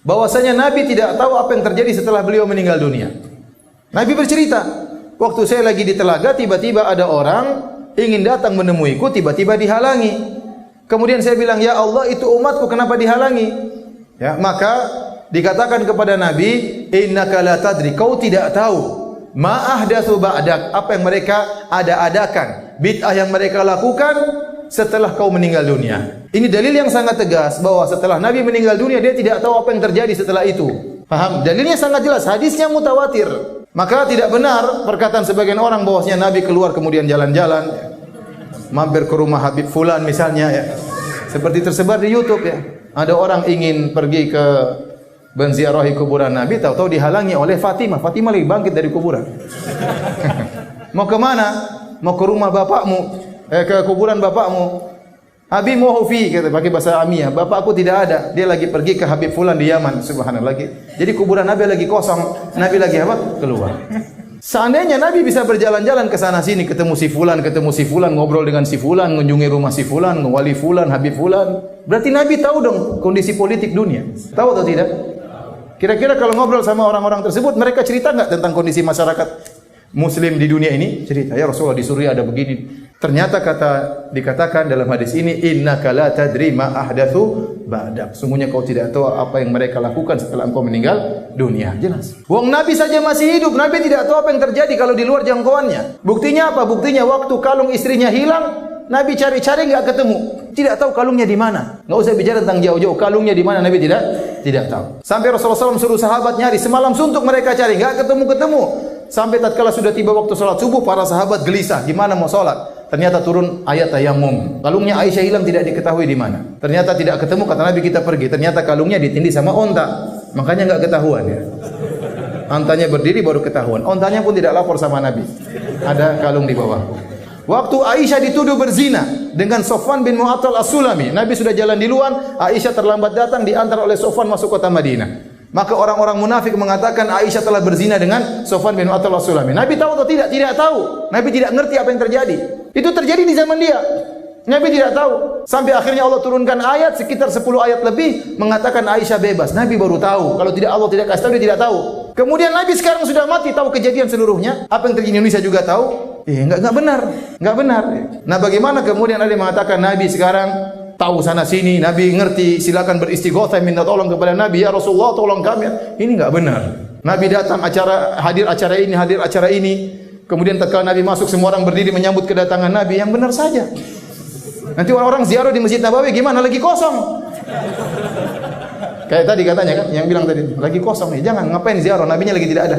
bahwasanya Nabi tidak tahu apa yang terjadi setelah beliau meninggal dunia. Nabi bercerita, waktu saya lagi di telaga, tiba-tiba ada orang ingin datang menemuiku, tiba-tiba dihalangi. Kemudian saya bilang, ya Allah, itu umatku, kenapa dihalangi? Ya, maka dikatakan kepada Nabi, innaka la tadri, kau tidak tahu ma ahdatsu ba'dak, apa yang mereka ada-adakan, bid'ah yang mereka lakukan setelah kau meninggal dunia. Ini dalil yang sangat tegas bahwa setelah Nabi meninggal dunia dia tidak tahu apa yang terjadi setelah itu. Paham? Dalilnya sangat jelas, hadisnya mutawatir. Maka tidak benar perkataan sebagian orang bahwasanya Nabi keluar kemudian jalan-jalan, mampir ke rumah Habib Fulan misalnya, ya. Seperti tersebar di YouTube, ya. Ada orang ingin pergi ke menziarahi kuburan Nabi, tahu-tahu dihalangi oleh Fatimah. Fatimah lagi bangkit dari kuburan. Mau ke mana? Mau ke rumah bapakmu, ke kuburan bapakmu. Abi muhufi, kata pakai bahasa Amiyah. Bapakku tidak ada. Dia lagi pergi ke Habib Fulan di Yaman. Subhanallah. Jadi kuburan Nabi lagi kosong. Nabi lagi apa? Keluar. Seandainya Nabi bisa berjalan-jalan ke sana sini, ketemu si Fulan, ngobrol dengan si Fulan, mengunjungi rumah si Fulan, wali Fulan, Habib Fulan, berarti Nabi tahu dong kondisi politik dunia. Tahu atau tidak? Kira-kira kalau ngobrol sama orang-orang tersebut, mereka cerita enggak tentang kondisi masyarakat Muslim di dunia ini? Cerita, ya Rasulullah di Suriah ada begini. Ternyata dikatakan dalam hadis ini, innaka la tadri ma ahdatsu ba'dak. Sungguhnya kau tidak tahu apa yang mereka lakukan setelah engkau meninggal dunia. Jelas. Wong Nabi saja masih hidup, Nabi tidak tahu apa yang terjadi kalau di luar jangkauannya. Buktinya apa? Buktinya waktu kalung istrinya hilang, Nabi cari-cari enggak ketemu. Tidak tahu kalungnya di mana. Enggak usah bicara tentang jauh-jauh, kalungnya di mana Nabi tidak tahu. Sampai Rasulullah SAW suruh sahabat nyari, semalam suntuk mereka cari, enggak ketemu-ketemu. Sampai tatkala sudah tiba waktu salat subuh, para sahabat gelisah, gimana mau salat? Ternyata turun ayat tayammum. Kalungnya Aisyah hilang, tidak diketahui di mana. Ternyata tidak ketemu, kata Nabi kita pergi. Ternyata kalungnya ditindih sama onta. Makanya enggak ketahuan, ya. Ontanya berdiri baru ketahuan. Ontanya pun tidak lapor sama Nabi. Ada kalung di bawah. Waktu Aisyah dituduh berzina dengan Sofwan bin Mu'attal As-Sulami, Nabi sudah jalan di luar, Aisyah terlambat datang, diantar oleh Sofwan masuk kota Madinah. Maka orang-orang munafik mengatakan Aisyah telah berzina dengan Sofwan bin Mu'attal As-Sulami. Nabi tahu atau tidak? Tidak tahu. Nabi tidak ngerti apa yang terjadi. Itu terjadi di zaman dia. Nabi tidak tahu. Sampai akhirnya Allah turunkan ayat sekitar 10 ayat lebih mengatakan Aisyah bebas. Nabi baru tahu. Kalau tidak Allah tidak kasih tahu, dia tidak tahu. Kemudian Nabi sekarang sudah mati, tahu kejadian seluruhnya. Apa yang terjadi di Indonesia juga tahu. Enggak benar. Enggak benar. Nah, bagaimana kemudian ada yang mengatakan Nabi sekarang tahu sana sini, Nabi ngerti, silakan beristighotsah minta tolong kepada Nabi, ya Rasulullah tolong kami. Ini enggak benar. Nabi datang hadir acara ini. Kemudian tatkala Nabi masuk, semua orang berdiri menyambut kedatangan Nabi. Yang benar saja. Nanti orang-orang ziarah di Masjid Nabawi gimana? Lagi kosong. Kayak tadi katanya kan, yang bilang tadi lagi kosong nih. Jangan, ngapain ziarah? Nabinya lagi tidak ada.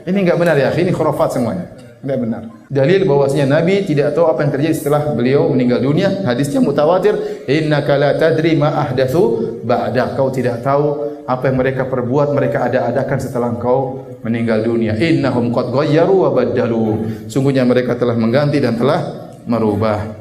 Ini enggak benar ya, ini khurafat semuanya. Tidak benar. Dalil bahwasanya Nabi tidak tahu apa yang terjadi setelah beliau meninggal dunia. Hadisnya mutawatir. Innaka la tadri ma ahdatsu ba'da. Kau tidak tahu apa yang mereka perbuat, mereka ada-adakan setelah engkau meninggal dunia. Innahum qad ghayyaru wa baddalu. Sungguhnya mereka telah mengganti dan telah merubah.